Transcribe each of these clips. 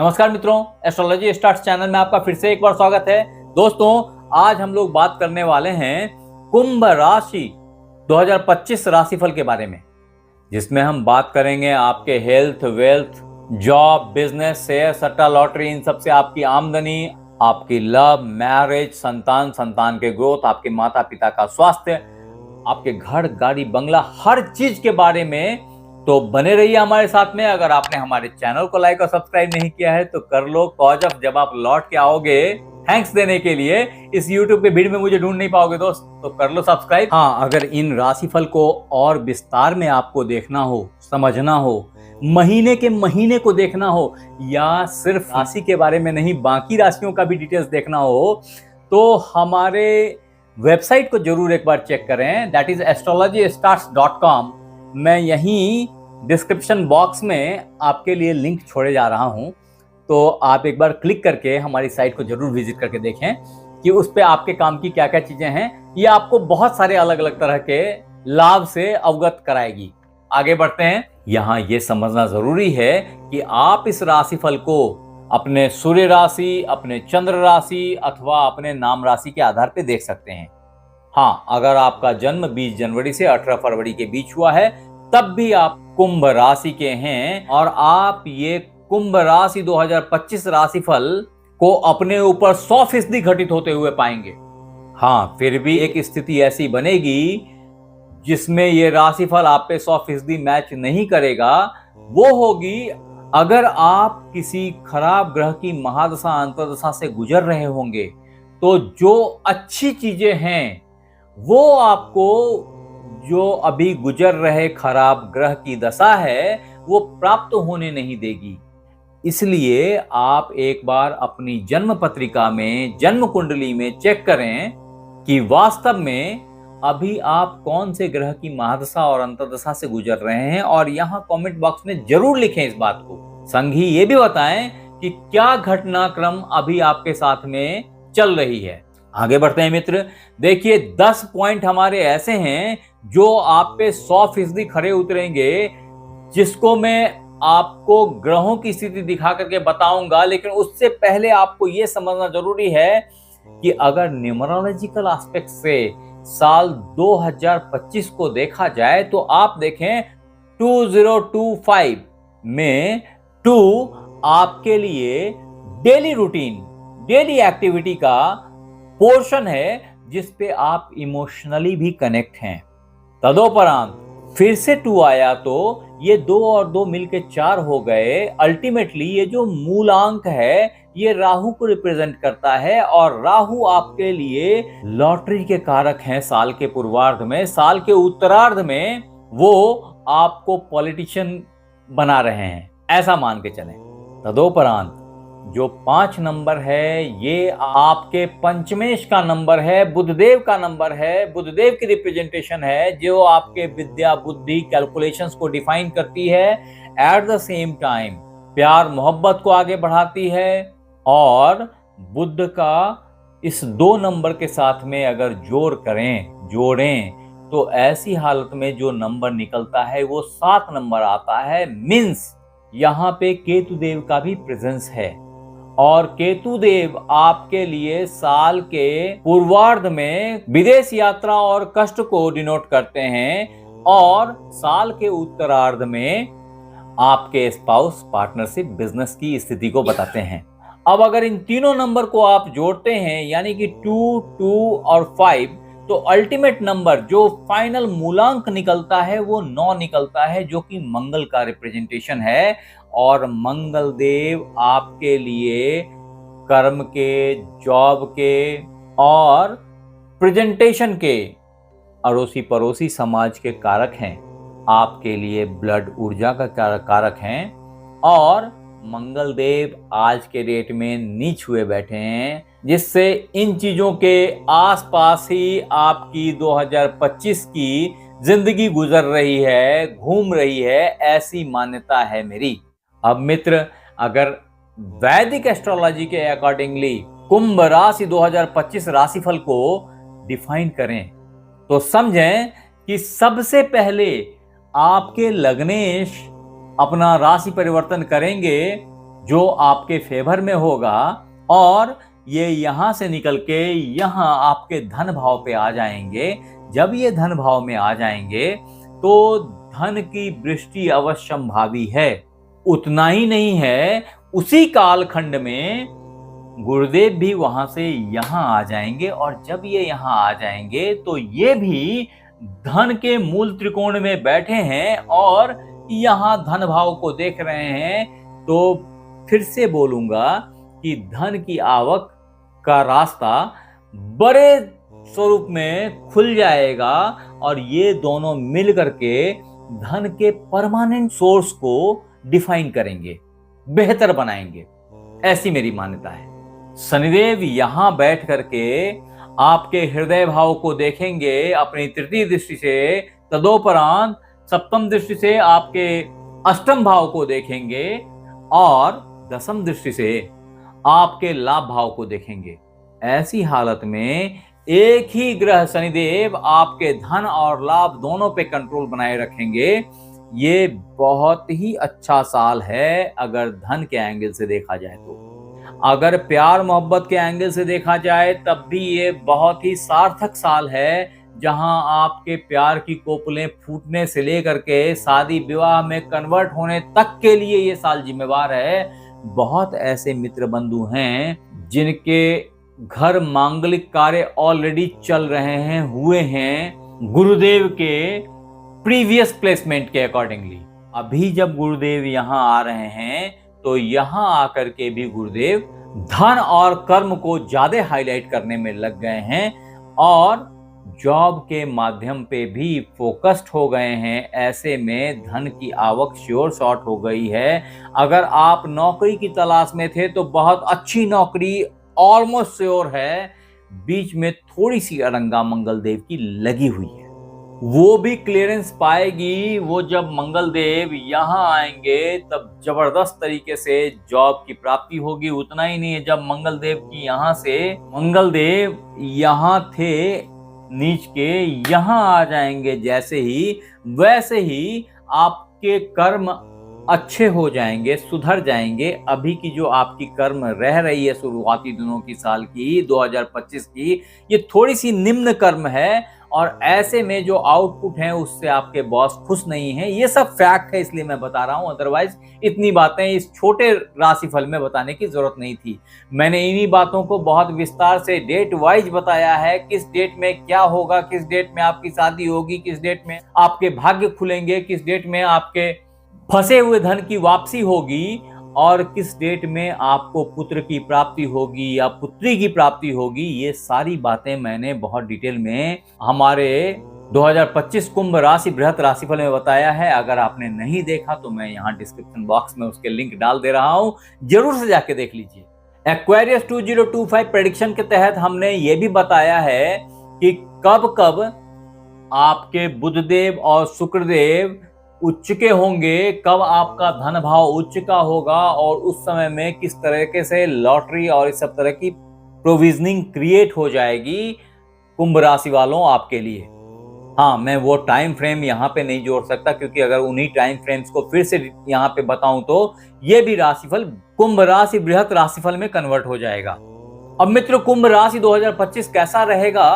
नमस्कार मित्रों, astrology starts channel में आपका फिर से एक बार स्वागत है। दोस्तों, आज हम लोग बात करने वाले हैं कुंभ राशि 2025 राशिफल के बारे में, जिसमें हम बात करेंगे आपके health, wealth, job, business, share, सट्टा, लॉटरी, इन सब से आपकी आमदनी, आपकी लव, मैरिज, संतान के ग्रोथ, आपके माता पिता का स्वास्थ्य, आपके घर, गाड़ी, बंगला, हर चीज के बारे में। तो बने रहिए हमारे साथ में। अगर आपने हमारे चैनल को लाइक और सब्सक्राइब नहीं किया है तो कर लो, कॉज ऑफ जब आप लौट के आओगे थैंक्स देने के लिए, इस YouTube के भीड़ में मुझे ढूंढ नहीं पाओगे दोस्त, तो कर लो सब्सक्राइब। हाँ, अगर इन राशिफल को और विस्तार में आपको देखना हो, समझना हो, महीने के महीने को देखना हो, या सिर्फ राशि के बारे में नहीं बाकी राशियों का भी डिटेल्स देखना हो, तो हमारे वेबसाइट को जरूर एक बार चेक करें, दैट इज astrologystarts.com। मैं यहीं डिस्क्रिप्शन बॉक्स में आपके लिए लिंक छोड़े जा रहा हूं, तो आप एक बार क्लिक करके हमारी साइट को जरूर विजिट करके देखें कि उस पे आपके काम की क्या क्या चीजें हैं। ये आपको बहुत सारे अलग अलग तरह के लाभ से अवगत कराएगी। आगे बढ़ते हैं। यहाँ ये समझना जरूरी है कि आप इस राशिफल को अपने सूर्य राशि, अपने चंद्र राशि अथवा अपने नाम राशि के आधार पे देख सकते हैं। हाँ, अगर आपका जन्म 20 जनवरी से 18 फरवरी के बीच हुआ है तब भी आप कुंभ राशि के हैं और आप ये कुंभ राशि 2025 राशिफल को अपने ऊपर 100% घटित होते हुए पाएंगे। हाँ, फिर भी एक स्थिति ऐसी बनेगी जिसमें ये राशिफल आप पे 100% मैच नहीं करेगा। वो होगी अगर आप किसी खराब ग्रह की महादशा अंतर्दशा से गुजर रहे होंगे, तो जो अच्छी चीजें हैं वो आपको जो अभी गुजर रहे खराब ग्रह की दशा है वो प्राप्त होने नहीं देगी। इसलिए आप एक बार अपनी जन्म पत्रिका में, जन्म कुंडली में चेक करें कि वास्तव में अभी आप कौन से ग्रह की महादशा और अंतर्दशा से गुजर रहे हैं, और यहाँ कमेंट बॉक्स में जरूर लिखें इस बात को। संग ही ये भी बताएं कि क्या घटनाक्रम अभी आपके साथ में चल रही है। आगे बढ़ते हैं मित्र। देखिए, 10 पॉइंट हमारे ऐसे हैं जो आप पे 100% खरे उतरेंगे, जिसको मैं आपको ग्रहों की स्थिति दिखा करके बताऊंगा। लेकिन उससे पहले आपको यह समझना जरूरी है कि अगर न्यूमरोलॉजिकल एस्पेक्ट से साल 2025 को देखा जाए तो आप देखें 2025 में 2 आपके लिए डेली रूटीन, डेली एक्टिविटी का पोर्शन है जिस पे आप इमोशनली भी कनेक्ट हैं। तदोपरांत फिर से 2 आया तो ये 2 और 2 मिलके 4 हो गए। अल्टीमेटली ये जो मूलांक है ये राहु को रिप्रेजेंट करता है, और राहु आपके लिए लॉटरी के कारक हैं। साल के पूर्वार्ध में, साल के उत्तरार्ध में वो आपको पॉलिटिशियन बना रहे हैं, ऐसा मान के चलें। तदोपरांत जो 5 नंबर है ये आपके पंचमेश का नंबर है, बुधदेव का नंबर है, बुधदेव की रिप्रेजेंटेशन है जो आपके विद्या, बुद्धि, कैलकुलेशंस को डिफाइन करती है। एट द सेम टाइम प्यार मोहब्बत को आगे बढ़ाती है। और बुध का इस 2 नंबर के साथ में अगर जोड़ें तो ऐसी हालत में जो नंबर निकलता है वो 7 नंबर आता है। मीन्स यहाँ पे केतु देव का भी प्रेजेंस है, और केतु देव आपके लिए साल के पूर्वार्ध में विदेश यात्रा और कष्ट को डिनोट करते हैं, और साल के उत्तरार्ध में आपके स्पाउस, पार्टनरशिप, बिजनेस की स्थिति को बताते हैं। अब अगर इन तीनों नंबर को आप जोड़ते हैं यानी कि 2, 2 और 5, तो अल्टीमेट नंबर जो फाइनल मूलांक निकलता है वो 9 निकलता है, जो कि मंगल का रिप्रेजेंटेशन है। और मंगल देव आपके लिए कर्म के, जॉब के और प्रेजेंटेशन के, अड़ोसी पड़ोसी समाज के कारक हैं। आपके लिए ब्लड ऊर्जा का कारक हैं, और मंगल देव आज के डेट में नीच हुए बैठे हैं, जिससे इन चीजों के आसपास ही आपकी 2025 की जिंदगी गुजर रही है, घूम रही है, ऐसी मान्यता है मेरी। अब मित्र, अगर वैदिक एस्ट्रोलॉजी के अकॉर्डिंगली कुंभ राशि 2025 राशिफल को डिफाइन करें तो समझें कि सबसे पहले आपके लग्नेश अपना राशि परिवर्तन करेंगे जो आपके फेवर में होगा और ये यहां से निकल के यहां आपके धन भाव पे आ जाएंगे। जब ये धन भाव में आ जाएंगे तो धन की वृष्टि अवश्यंभावी है। उतना ही नहीं है, उसी कालखंड में गुरुदेव भी वहां से यहां आ जाएंगे और जब ये यहां आ जाएंगे तो ये भी धन के मूल त्रिकोण में बैठे हैं और यहां धन भाव को देख रहे हैं। तो फिर से बोलूंगा कि धन की आवक का रास्ता बड़े स्वरूप में खुल जाएगा और ये दोनों मिल करके धन के परमानेंट सोर्स को डिफाइन करेंगे, बेहतर बनाएंगे। ऐसी मेरी मान्यता है। शनिदेव यहां बैठ करके आपके हृदय भाव को देखेंगे अपनी तृतीय दृष्टि से, तदोपरांत सप्तम दृष्टि से आपके अष्टम भाव को देखेंगे और दसम दृष्टि से आपके लाभ भाव को देखेंगे। ऐसी हालत में एक ही ग्रह शनिदेव आपके धन और लाभ दोनों पे कंट्रोल बनाए रखेंगे। ये बहुत ही अच्छा साल है अगर धन के एंगल से देखा जाए तो। अगर प्यार मोहब्बत के एंगल से देखा जाए तब भी ये बहुत ही सार्थक साल है, जहां आपके प्यार की कोपलें फूटने से लेकर के शादी विवाह में कन्वर्ट होने तक के लिए ये साल जिम्मेवार है। बहुत ऐसे मित्र बंधु हैं जिनके घर मांगलिक कार्य ऑलरेडी चल रहे हैं, हुए हैं गुरुदेव के प्रीवियस प्लेसमेंट के अकॉर्डिंगली। अभी जब गुरुदेव यहां आ रहे हैं तो यहां आकर के भी गुरुदेव धन और कर्म को ज्यादा हाईलाइट करने में लग गए हैं और जॉब के माध्यम पे भी फोकस्ड हो गए हैं। ऐसे में धन की आवक श्योर शॉर्ट हो गई है। अगर आप नौकरी की तलाश में थे तो बहुत अच्छी नौकरी ऑलमोस्ट श्योर है। बीच में थोड़ी सी अड़ंगा मंगल देव की लगी हुई है, वो भी क्लियरेंस पाएगी। वो जब मंगल देव यहाँ आएंगे तब जबरदस्त तरीके से जॉब की प्राप्ति होगी। उतना ही नहीं है, जब मंगल देव की यहाँ से मंगल देव यहाँ थे नीच के यहाँ आ जाएंगे जैसे ही, वैसे ही आपके कर्म अच्छे हो जाएंगे, सुधर जाएंगे। अभी की जो आपकी कर्म रह रही है शुरुआती दिनों की साल की 2025 की, ये थोड़ी सी निम्न कर्म है और ऐसे में जो आउटपुट है उससे आपके बॉस खुश नहीं है। ये सब फैक्ट है, इसलिए मैं बता रहा हूं। अदरवाइज इतनी बातें इस छोटे राशिफल में बताने की जरूरत नहीं थी। मैंने इन्हीं बातों को बहुत विस्तार से डेट वाइज बताया है, किस डेट में क्या होगा, किस डेट में आपकी शादी होगी, किस डेट में आपके भाग्य खुलेंगे, किस डेट में आपके फंसे हुए धन की वापसी होगी और किस डेट में आपको पुत्र की प्राप्ति होगी या पुत्री की प्राप्ति होगी। ये सारी बातें मैंने बहुत डिटेल में हमारे 2025 कुंभ राशि बृहत राशिफल में बताया है। अगर आपने नहीं देखा तो मैं यहाँ डिस्क्रिप्शन बॉक्स में उसके लिंक डाल दे रहा हूँ, जरूर से जाके देख लीजिए। एक्वेरियस 2025 प्रेडिक्शन के तहत हमने ये भी बताया है कि कब कब आपके बुधदेव और शुक्रदेव उच्च के होंगे, कब आपका धन भाव उच्च का होगा और उस समय में किस तरीके से लॉटरी और इस सब तरह की प्रोविजनिंग क्रिएट हो जाएगी कुंभ राशि वालों आपके लिए। हाँ, मैं वो टाइम फ्रेम यहाँ पे नहीं जोड़ सकता, क्योंकि अगर उन्हीं टाइम फ्रेम्स को फिर से यहाँ पे बताऊं तो ये भी राशिफल कुंभ राशि बृहत राशिफल में कन्वर्ट हो जाएगा। अब मित्र, कुंभ राशि 2025 कैसा रहेगा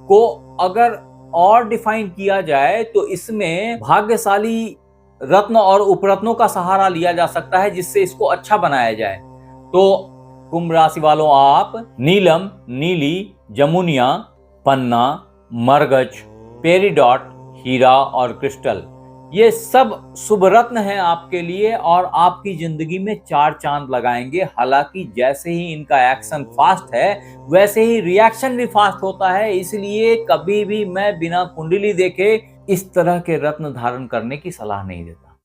को अगर और डिफाइन किया जाए तो इसमें भाग्यशाली रत्न और उपरत्नों का सहारा लिया जा सकता है, जिससे इसको अच्छा बनाया जाए। तो कुंभ राशि वालों, आप नीलम, नीली, जमुनिया, पन्ना, मरगज, पेरिडॉट, हीरा और क्रिस्टल, ये सब शुभ रत्न हैं आपके लिए और आपकी जिंदगी में चार चांद लगाएंगे। हालांकि जैसे ही इनका एक्शन फास्ट है वैसे ही रिएक्शन भी फास्ट होता है, इसलिए कभी भी मैं बिना कुंडली देखे इस तरह के रत्न धारण करने की सलाह नहीं देता।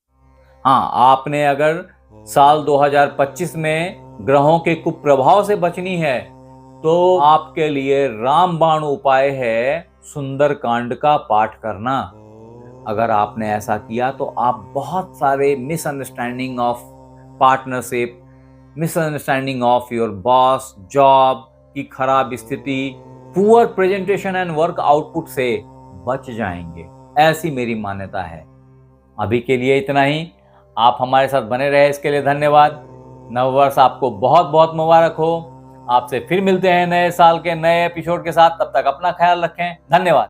हाँ, आपने अगर साल 2025 में ग्रहों के कुप्रभाव से बचनी है तो आपके लिए रामबाण उपाय है सुंदर कांड का पाठ करना। अगर आपने ऐसा किया तो आप बहुत सारे misunderstanding of partnership, misunderstanding of your boss, job की खराब स्थिति, poor presentation and work output से बच जाएंगे। ऐसी मेरी मान्यता है। अभी के लिए इतना ही। आप हमारे साथ बने रहे, इसके लिए धन्यवाद। नववर्ष आपको बहुत बहुत मुबारक हो। आपसे फिर मिलते हैं नए साल के नए एपिसोड के साथ। तब तक अपना ख्याल रखें। धन्यवाद।